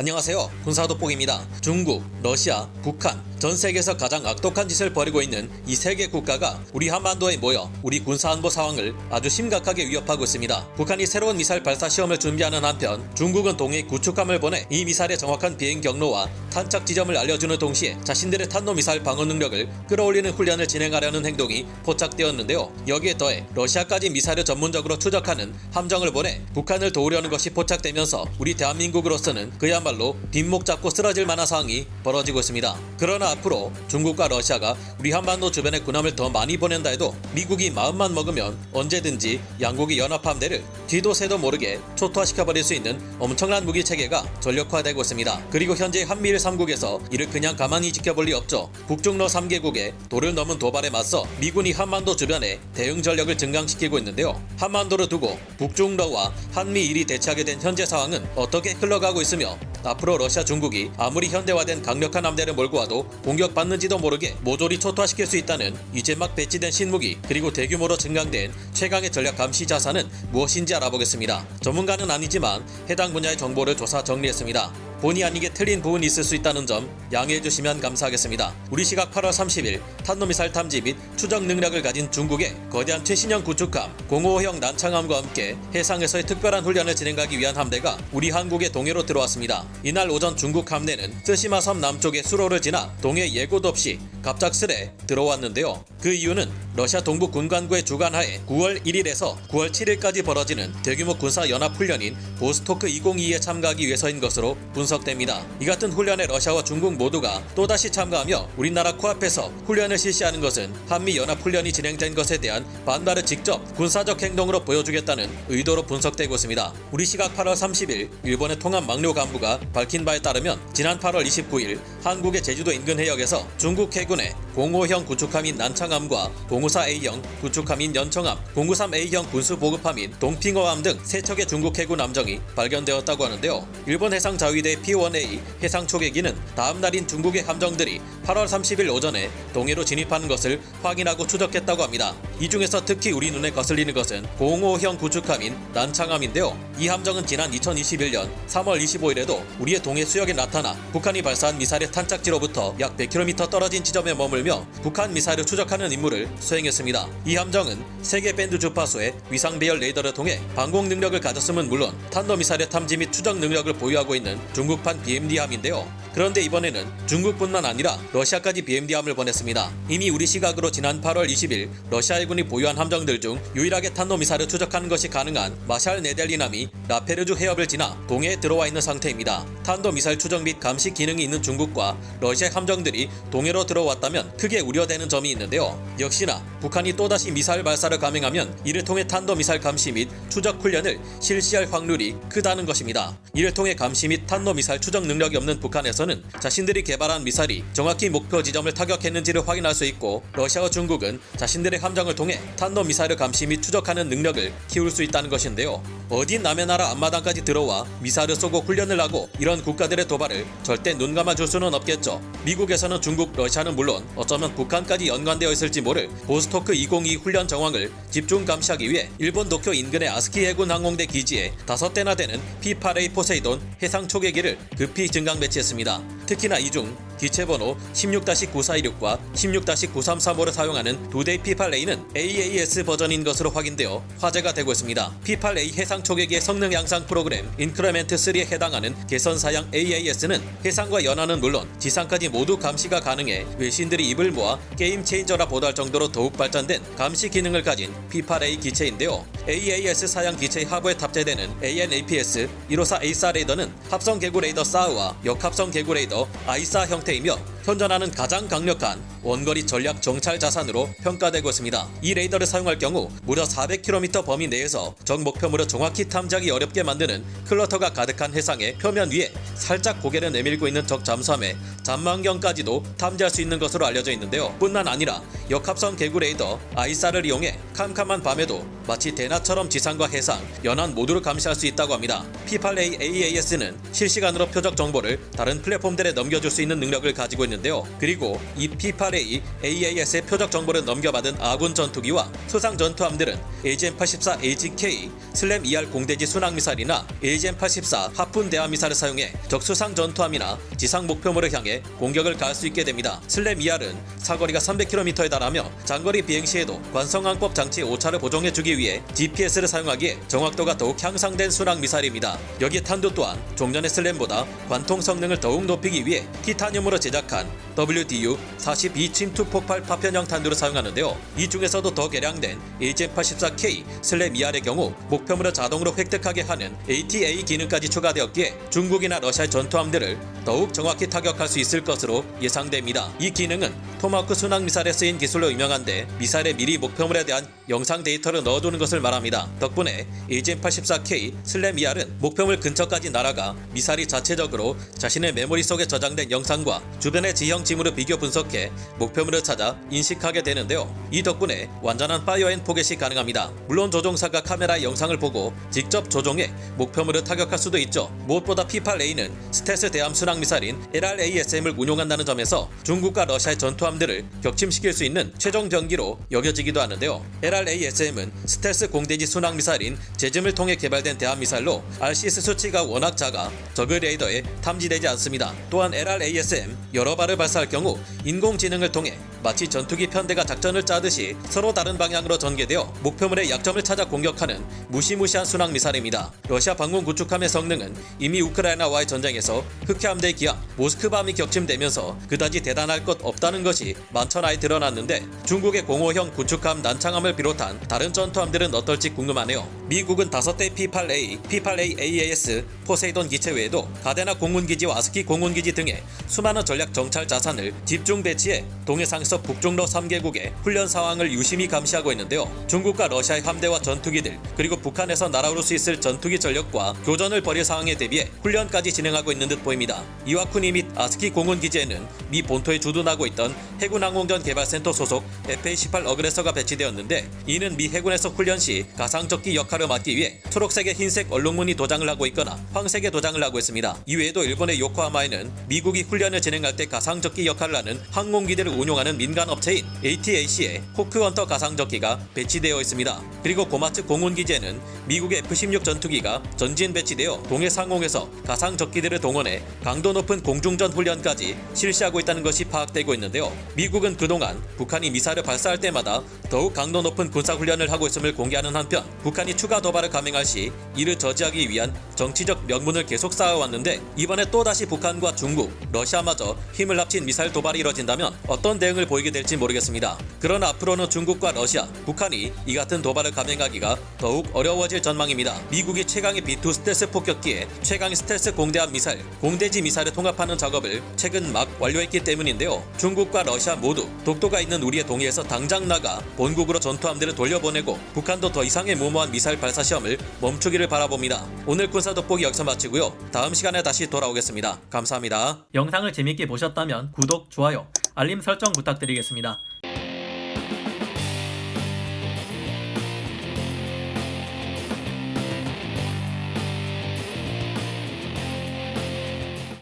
안녕하세요. 군사돋보기입니다. 중국, 러시아, 북한, 전 세계에서 가장 악독한 짓을 벌이고 있는 이 세 개 국가가 우리 한반도에 모여 우리 군사안보 상황을 아주 심각하게 위협하고 있습니다. 북한이 새로운 미사일 발사 시험을 준비하는 한편 중국은 동해 구축함을 보내 이 미사일의 정확한 비행 경로와 탄착 지점을 알려주는 동시에 자신들의 탄도미사일 방어 능력을 끌어올리는 훈련을 진행하려는 행동이 포착되었는데요. 여기에 더해 러시아까지 미사일을 전문적으로 추적하는 함정을 보내 북한을 도우려는 것이 포착되면서 우리 대한민국으로서는 그야말로 뒷목 잡고 쓰러질 만한 상황이 벌어지고 있습니다. 그러나 앞으로 중국과 러시아가 우리 한반도 주변에 군함을 더 많이 보낸다 해도 미국이 마음만 먹으면 언제든지 양국이 연합함대를 뒤도 새도 모르게 초토화시켜버릴 수 있는 엄청난 무기체계가 전력화되고 있습니다. 그리고 현재 한미일 3국에서 이를 그냥 가만히 지켜볼 리 없죠. 북중러 3개국의 도를 넘은 도발에 맞서 미군이 한반도 주변에 대응 전력을 증강시키고 있는데요. 한반도를 두고 북중러와 한미일이 대치하게 된 현재 상황은 어떻게 흘러가고 있으며 앞으로 러시아, 중국이 아무리 현대화된 강력한 함대를 몰고 와도 공격받는지도 모르게 모조리 초토화시킬 수 있다는 이제 막 배치된 신무기 그리고 대규모로 증강된 최강의 전략 감시 자산은 무엇인지 알아보겠습니다. 전문가는 아니지만 해당 분야의 정보를 조사 정리했습니다. 본의 아니게 틀린 부분이 있을 수 있다는 점 양해해 주시면 감사하겠습니다. 우리 시각 8월 30일 탄도미사일 탐지 및 추적 능력을 가진 중국의 거대한 최신형 구축함 055형 난창함과 함께 해상에서의 특별한 훈련을 진행하기 위한 함대가 우리 한국의 동해로 들어왔습니다. 이날 오전 중국 함대는 쓰시마 섬 남쪽의 수로를 지나 동해 예고도 없이 갑작스레 들어왔는데요. 그 이유는 러시아 동부 군관구의 주관하에 9월 1일에서 9월 7일까지 벌어지는 대규모 군사연합훈련인 보스토크 2022에 참가하기 위해서인 것으로 분석됩니다. 이 같은 훈련에 러시아와 중국 모두가 또다시 참가하며 우리나라 코앞에서 훈련을 실시하는 것은 한미연합훈련이 진행된 것에 대한 반발을 직접 군사적 행동으로 보여주겠다는 의도로 분석되고 있습니다. 우리 시각 8월 30일 일본의 통합 막료 간부가 밝힌 바에 따르면 지난 8월 29일 한국의 제주도 인근 해역에서 중국 해군의 05형 구축함인 난창함과 054A형 구축함인 연청함, 093A형 군수보급함인 동핑어함 등 세 척의 중국 해군 함정이 발견되었다고 하는데요. 일본 해상자위대 P1A 해상 초계기는 다음 날인 중국의 함정들이 8월 30일 오전에 동해로 진입하는 것을 확인하고 추적했다고 합니다. 이 중에서 특히 우리 눈에 거슬리는 것은 05형 구축함인 난창함인데요. 이 함정은 지난 2021년 3월 25일에도 우리의 동해 수역에 나타나 북한이 발사한 미사일의 탄착지로부터 약 100km 떨어진 지점에 머물며 북한 미사일을 추적하는 임무를 수행했습니다. 이 함정은 세계 밴드 주파수의 위상 배열 레이더를 통해 방공 능력을 가졌음은 물론 탄도미사일의 탐지 및 추적 능력을 보유하고 있는 중국판 BMD함인데요. 그런데 이번에는 중국뿐만 아니라 러시아까지 BMD함을 보냈습니다. 이미 우리 시각으로 지난 8월 20일 러시아 해군이 보유한 함정들 중 유일하게 탄도미사일을 추적하는 것이 가능한 마샬 네델리함이 라페르주 해협을 지나 동해에 들어와 있는 상태입니다. 탄도미사일 추적 및 감시 기능이 있는 중국과 러시아 함정들이 동해로 들어왔다면 크게 우려되는 점이 있는데요. 역시나 북한이 또다시 미사일 발사를 감행하면 이를 통해 탄도미사일 감시 및 추적 훈련을 실시할 확률이 크다는 것입니다. 이를 통해 감시 및 탄도미사일 추적 능력이 없는 북한에서는 자신들이 개발한 미사일이 정확히 목표 지점을 타격했는지를 확인할 수 있고 러시아와 중국은 자신들의 함정을 통해 탄도미사일을 감시 및 추적하는 능력을 키울 수 있다는 것인데요. 어디 남의 나라 앞마당까지 들어와 미사일을 쏘고 훈련을 하고 이런 국가들의 도발을 절대 눈 감아줄 수는 없겠죠. 미국에서는 중국, 러시아는 물론 어쩌면 북한까지 연관되어 있을지 모를 보스토크 2022 훈련 정황을 집중 감시하기 위해 일본 도쿄 인근의 아스키 해군 항공대 기지에 5대나 되는 P8A 포세이돈 해상 초계기를 급히 증강 배치했습니다. 특히나 이 중 기체번호 16-9426과 16-9335를 사용하는 2대 P8A는 AAS 버전인 것으로 확인되어 화제가 되고 있습니다. P8A 해상 초계기의 성능 향상 프로그램 인크레멘트 3에 해당하는 개선사양 AAS는 해상과 연안은 물론 지상까지 모두 감시가 가능해 외신들이 입을 모아 게임 체인저라 보도할 정도로 더욱 발전된 감시 기능을 가진 P8A 기체인데요. AAS 사양 기체의 하부에 탑재되는 AN/APS 154A4 레이더는 합성 개구 레이더 사우와 역합성 개구 레이더 아이사 형태이며 현존하는 가장 강력한 원거리 전략 정찰 자산으로 평가되고 있습니다. 이 레이더를 사용할 경우 무려 400km 범위 내에서 적 목표물을 정확히 탐지하기 어렵게 만드는 클러터가 가득한 해상의 표면 위에 살짝 고개를 내밀고 있는 적 잠수함에 잠망경까지도 탐지할 수 있는 것으로 알려져 있는데요. 뿐만 아니라 역합성 개구 레이더 아이사를 이용해 캄캄한 밤에도 마치 대낮처럼 지상과 해상, 연안 모두를 감시할 수 있다고 합니다. P8A AAS는 실시간으로 표적 정보를 다른 플랫폼들에 넘겨줄 수 있는 능력을 가지고 있는데요. 그리고 이 P8A AAS의 표적 정보를 넘겨받은 아군 전투기와 수상 전투함들은 AGM-84 HK 슬램 ER 공대지 순항미사일이나 AGM-84 하푼 대함 미사일을 사용해 적 수상 전투함이나 지상 목표물을 향해 공격을 가할 수 있게 됩니다. 슬램 ER은 사거리가 300km에 달하며 장거리 비행 시에도 관성항법 장치 오차를 보정해주기 위해 GPS를 사용하기에 정확도가 더욱 향상된 순항 미사일입니다. 여기에 탄두 또한 종전의 슬램보다 관통 성능을 더욱 높이기 위해 티타늄으로 제작한 WDU-42 침투 폭발 파편형 탄두를 사용하는데요. 이 중에서도 더 개량된 AGM-84K 슬램 ER의 경우 목표물을 자동으로 획득하게 하는 ATA 기능까지 추가되었기에 중국이나 러시아의 전투함들을 더욱 정확히 타격할 수 있을 것으로 예상됩니다. 이 기능은 토마호크 순항 미사일에 쓰인 기술로 유명한데 미사일에 미리 목표물에 대한 영상 데이터를 넣어두는 것을 말합니다. 덕분에 AGM-84K 슬램 ER은 목표물 근처까지 날아가 미사일이 자체적으로 자신의 메모리 속에 저장된 영상과 주변의 지형 지물을 비교 분석해 목표물을 찾아 인식하게 되는데요. 이 덕분에 완전한 파이어 앤 포겟이 가능합니다. 물론 조종사가 카메라의 영상을 보고 직접 조종해 목표물을 타격할 수도 있죠. 무엇보다 P8A는 스텔스 대함 순항 미사일인 LRASM을 운용한다는 점에서 중국과 러시아의 전투함들을 격침시킬 수 있는 최종 병기로 여겨지기도 하는데요. LRASM은 스텔스 공대지 순항 미사일인 제즘을 통해 개발된 대함 미사일로 RCS 수치가 워낙 작아 적의 레이더에 탐지되지 않습니다. 또한 LRASM 여러 발을 발사할 경우 인공지능을 통해 마치 전투기 편대가 작전을 짜듯이 서로 다른 방향으로 전개되어 목표물의 약점을 찾아 공격하는 무시무시한 순항 미사일입니다. 러시아 방공 구축함의 성능은 이미 우크라이나와의 전쟁에서 흑해함대 기함 모스크바함이 격침되면서 그다지 대단할 것 없다는 것이 만천하에 드러났는데 중국의 공호형 구축함 난창함을 비롯한 다른 전투함들은 어떨지 궁금하네요. 미국은 5대 P8A, P8A AAS, 포세이돈 기체 외에도 가데나 공군기지와 아스키 공군기지 등의 수많은 전략 정찰 자산을 집중 배치해 동해상에서 북중러 3개국의 훈련 상황을 유심히 감시하고 있는데요. 중국과 러시아의 함대와 전투기들 그리고 북한에서 날아오를 수 있을 전투기 전력과 교전을 벌일 상황에 대비해 훈련까지 진행하고 있는 듯 보입니다. 이와쿠니 및 아스키 공군기지에는 미 본토에 주둔하고 있던 해군 항공전 개발센터 소속 FA-18 어그레서가 배치되었는데 이는 미 해군에서 훈련 시 가상적기 역할을 맡기 위해 초록색의 흰색 얼룩무늬 도장을 하고 있거나 황색의 도장을 하고 있습니다. 이외에도 일본의 요코하마에는 미국이 훈련을 진행할 때 가상적기 역할을 하는 항공기들을 운용하는 민간 업체인 ATAC의 호크헌터 가상적기가 배치되어 있습니다. 그리고 고마츠 공군기지에는 미국의 F-16 전투기가 전진 배치되어 동해 상공에서 가상적기들을 동원해 강도 높은 공중전 훈련까지 실시하고 있다는 것이 파악되고 있는데요. 미국은 그동안 북한이 미사일을 발사할 때마다 더욱 강도 높은 군사훈련을 하고 있음을 공개하는 한편 북한이 추가 도발을 감행할 시 이를 저지하기 위한 정치적 명분을 계속 쌓아왔는데 이번에 또다시 북한과 중국, 러시아마저 힘을 합친 미사일 도발이 이뤄진다면 어떤 대응을 보이게 될지 모르겠습니다. 그러나 앞으로는 중국과 러시아, 북한이 이 같은 도발을 감행하기가 더욱 어려워질 전망입니다. 미국이 최강의 B2 스텔스 폭격기에 최강의 스텔스 공대함 미사일, 공대지 미사일을 통합하는 작업을 최근 막 완료했기 때문인데요. 중국과 러시아 모두 독도가 있는 우리의 동해에서 당장 나가 본국으로 전투함들을 돌려보내고 북한도 더 이상의 무모한 미사일 발사 시험을 멈추기를 바라봅니다. 오늘 군사 돋보기 여기서 마치고요. 다음 시간에 다시 돌아오겠습니다. 감사합니다. 영상을 재밌게 보셨다면 구독, 좋아요, 알림 설정 부탁드리겠습니다.